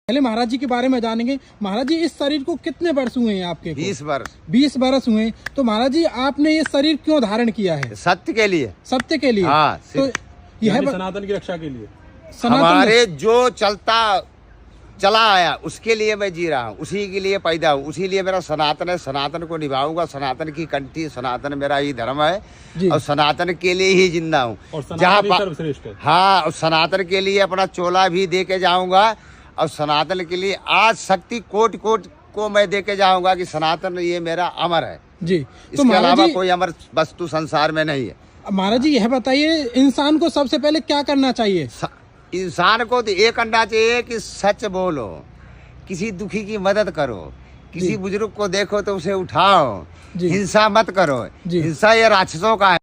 पहले महाराज जी के बारे में जानेंगे। महाराज जी, इस शरीर को कितने वर्ष हुए हैं आपके? 20 वर्ष। 20 वर्ष हुए। तो महाराज जी, आपने ये शरीर क्यों धारण किया है? सत्य के लिए। सत्य के लिए। हाँ, तो यह सनातन की रक्षा के लिए। हमारे जो चला आया उसके लिए मैं जी रहा हूँ, उसी के लिए पैदा हूँ, उसी लिए मेरा सनातन है। सनातन को निभाऊंगा, सनातन की कंठी, सनातन मेरा ही धर्म है और सनातन के लिए ही जिंदा हूँ। जहाँ सर्वश्रेष्ठ है। हाँ, और सनातन के लिए अपना चोला भी दे के जाऊंगा और सनातन के लिए आज शक्ति कोट को मैं दे के जाऊंगा कि सनातन ये मेरा अमर है जी। तो इसके अलावा कोई अमर वस्तु संसार में नहीं है। महाराज जी, यह बताइए, इंसान को सबसे पहले क्या करना चाहिए? इंसान को तो ये करना चाहिए कि सच बोलो, किसी दुखी की मदद करो, किसी बुजुर्ग को देखो तो उसे उठाओ, हिंसा मत करो। हिंसा ये राक्षसों का है,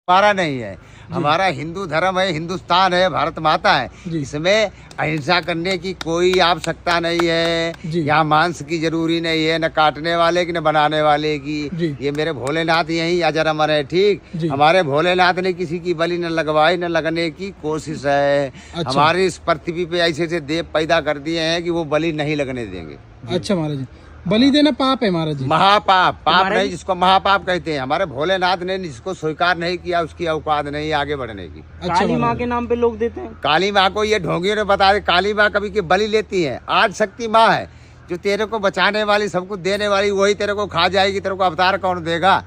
हमारा नहीं है। हमारा हिंदू धर्म है, हिंदुस्तान है, भारत माता है। इसमें अहिंसा करने की कोई आवश्यकता नहीं है। यहाँ मांस की जरूरी नहीं है, न काटने वाले की न बनाने वाले की। ये मेरे भोलेनाथ यही अजर अमर है। ठीक, हमारे भोलेनाथ ने किसी की बलि न लगवाई, न लगने की कोशिश है। हमारी इस पृथ्वी पे ऐसे देव पैदा कर दिए हैं कि वो बलि नहीं लगने देंगे। अच्छा महाराज जी, बलि देना पाप है महाराज जी? महापाप, पाप नहीं जिसको महापाप कहते हैं। हमारे भोलेनाथ ने जिसको स्वीकार नहीं किया उसकी औकात नहीं आगे बढ़ने की। काली माँ के नाम पे लोग देते हैं। काली माँ को ये ढोंगियों ने बता दे, काली माँ कभी की बलि लेती है। आज शक्ति माँ है जो तेरे को बचाने वाली, सब कुछ देने वाली, वही तेरे को खा जाएगी। तेरे को अवतार कौन देगा?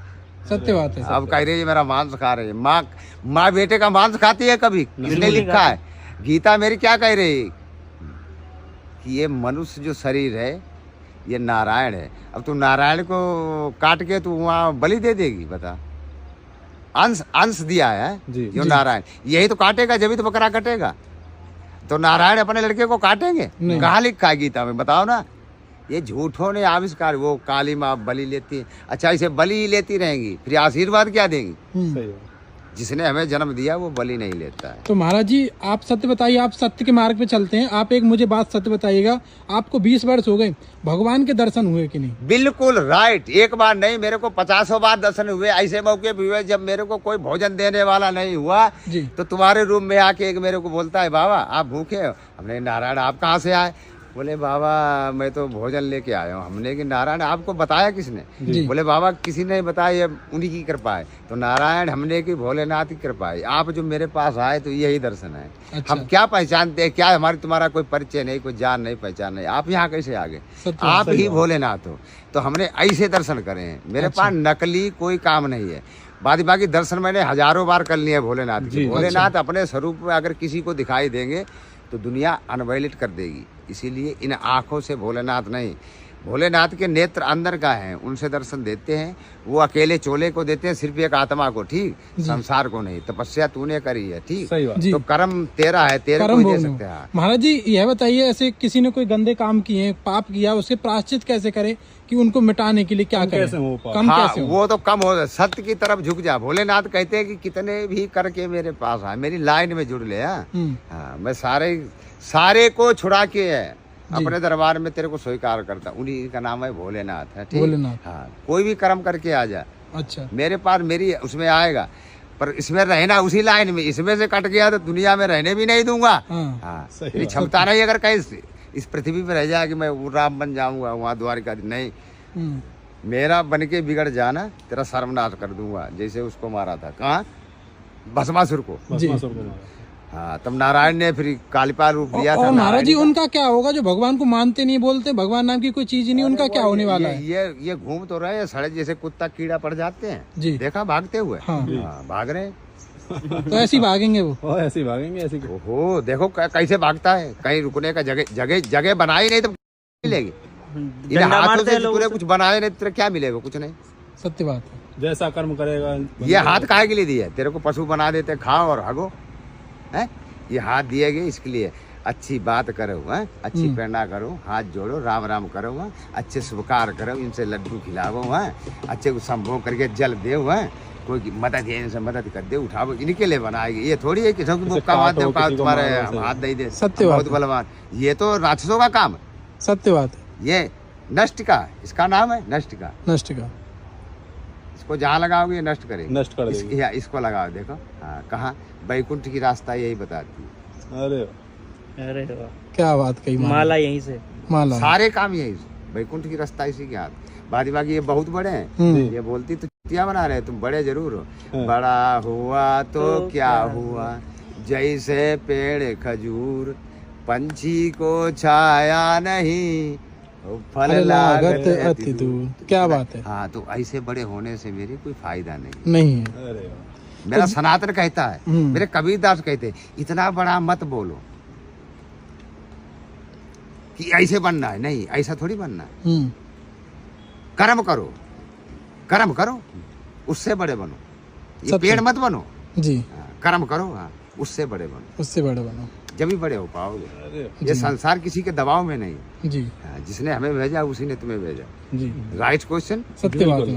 सत्य बात है। अब कह रही है मेरा मांस खा रही है। माँ बेटे का मांस खाती है कभी? किसने लिखा है? गीता मेरी क्या कह रही कि ये मनुष्य जो शरीर है ये नारायण है। अब तू नारायण को काट के तू वहाँ बलि दे देगी? बता, अंश दिया है जो नारायण, यही तो काटेगा जब ही तो बकरा कटेगा। तो नारायण अपने लड़के को काटेंगे? कहाँ लिखा है गीता में? बताओ ना। ये झूठों ने आविष्कार, वो काली माँ बलि लेती है। अच्छा, इसे बलि लेती रहेंगी फिर आशीर्वाद क्या देंगी? जिसने हमें जन्म दिया वो बलि नहीं लेता है। तो महाराज जी, आप सत्य बताइए, आप सत्य के मार्ग पे चलते हैं। आप एक मुझे बात सत्य बताइएगा, आपको 20 वर्ष हो गए, भगवान के दर्शन हुए कि नहीं? बिल्कुल राइट। एक बार नहीं, मेरे को 50 बार दर्शन हुए। ऐसे मौके भी हुए जब मेरे को कोई भोजन देने वाला नहीं हुआ तो तुम्हारे रूम में आके एक मेरे को बोलता है, बाबा आप भूखे हो? हमने, नारायण आप कहाँ से आए? बोले, बाबा मैं तो भोजन लेके आया हूँ। हमने कि नारायण आपको बताया किसने? बोले, बाबा किसी ने बताया, उन्हीं की कृपा है। तो नारायण हमने की भोलेनाथ की कृपा है। आप जो मेरे पास आए तो यही दर्शन है। अच्छा। हम क्या पहचानते हैं? क्या हमारी तुम्हारा कोई परिचय नहीं, कोई जान नहीं, पहचान नहीं। आप यहाँ कैसे आ गए? आप ही भोलेनाथ हो। तो हमने ऐसे दर्शन करे हैं। मेरे पास नकली कोई काम नहीं है। बाकी दर्शन मैंने हजारों बार कर लिए भोलेनाथ के। भोलेनाथ अपने स्वरूप में अगर किसी को दिखाई देंगे तो दुनिया अनवैलिट कर देगी। इसीलिए इन आंखों से भोलेनाथ नहीं, भोलेनाथ के नेत्र अंदर का है, उनसे दर्शन देते हैं। वो अकेले चोले को देते हैं, सिर्फ एक आत्मा को। ठीक, संसार को नहीं। तपस्या तूने करी है। ठीक, तो कर्म तेरा है, तेरे को दे सकते हैं। महाराज जी, यह बताइए, ऐसे किसी ने कोई गंदे काम किए, पाप किया, उसके प्रायश्चित कैसे करे कि उनको मिटाने के लिए क्या करें? कैसे वो तो कम हो, सत्य की तरफ झुक जा। भोलेनाथ कहते हैं कि कितने भी करके मेरे पास आए, मेरी लाइन में जुड़ ले। मैं सारे को छुड़ा के है अपने दरबार में तेरे को स्वीकार करता। उन्हीं का नाम है भोलेनाथ है। ठीक, हाँ, कोई भी कर्म करके आ जा। अच्छा, मेरे पास मेरी उसमें आएगा, पर इसमें रहना उसी लाइन में। इसमें से कट गया तो दुनिया में रहने भी नहीं दूंगा। हाँ, मेरी क्षमता नहीं। अगर कहीं इस पृथ्वी पे रह जाए कि मैं राम बन जाऊंगा वहाँ द्वारिका, नहीं। मेरा बन के बिगड़ जाना, तेरा सर्वनाश कर दूंगा। जैसे उसको मारा था, कहाँ? भस्मासुर को। हाँ, तब नारायण ने फिर कालीपाल रूप दिया था। महाराज जी, उनका क्या होगा जो भगवान को मानते नहीं, बोलते भगवान नाम की कोई चीज ही नहीं? उनका क्या होने वाला है? ये घूम तो रहे हैं सड़क जैसे कुत्ता कीड़ा पड़ जाते हैं। देखा भागते हुए? हाँ, भाग रहे। तो ऐसे ही भागेंगे वो? ऐसे ही भागेंगे, ऐसे। ओहो, देखो कैसे भागता है। कहीं रुकने का जगह बनाई नहीं तो मिलेगी। इन हाथों से तूने कुछ बनाए नहीं तो क्या मिलेगा? कुछ नहीं। सत्य बात है। जैसा कर्म करेगा। ये हाथ काहे के लिए दिया? तेरे को पशु बना देते, खाओ और हगो है। ये हाथ दिए गए इसके लिए, अच्छी बात करो, है, अच्छी प्रेरणा करो, हाथ जोड़ो, राम राम करो, है, अच्छे शुभकार करो, इनसे लड्डू खिलाओ, है, अच्छे को संभोग करके जल दे, है, कोई मदद है इनसे मदद कर दे, उठाओ, इनके लिए बनाएगी। ये थोड़ी है कि तुम्हारे हाथ दे दे। सत्य बहुत बलवान। ये तो राक्षसों का काम है। सत्य बात है। ये नष्ट का, इसका नाम है नष्ट का। नष्ट का। इसको जहाँ लगाओगे नष्ट करेगी, नष्ट कर देगी। इसको लगाओ, देखो। हाँ, कहाँ? बैकुंठ की रास्ता यही बताती है। अरे अरे वाह, क्या बात कही माला यहीं से। माला। सारे काम यही वैकुंठ की रास्ता इसी के हाथ। बाकी बाकी ये बहुत बड़े हैं, ये बोलती तो क्या बना रहे तुम, बड़े जरूर हो। बड़ा हुआ तो क्या हुआ, जैसे पेड़ खजूर, पंछी को छाया नहीं, फल लागत अति दूर। क्या बात है। हाँ, तो ऐसे बड़े होने से मेरे कोई फायदा नहीं है। अरे वाह। मेरा सनातन कहता है, मेरे कबीरदास कहते हैं, इतना बड़ा मत बोलो कि ऐसे बनना है, नहीं ऐसा थोड़ी बनना है। कर्म करो, कर्म करो, उससे बड़े बनो। ये पेड़ मत बनो जी, कर्म करो, हाँ उससे बड़े बनो, उससे बड़े बनो, जब भी बड़े हो पाओगे। ये संसार किसी के दबाव में नहीं जी, जिसने हमें भेजा उसी ने तुम्हें भेजा जी। राइट क्वेश्चन, सत्य बात है।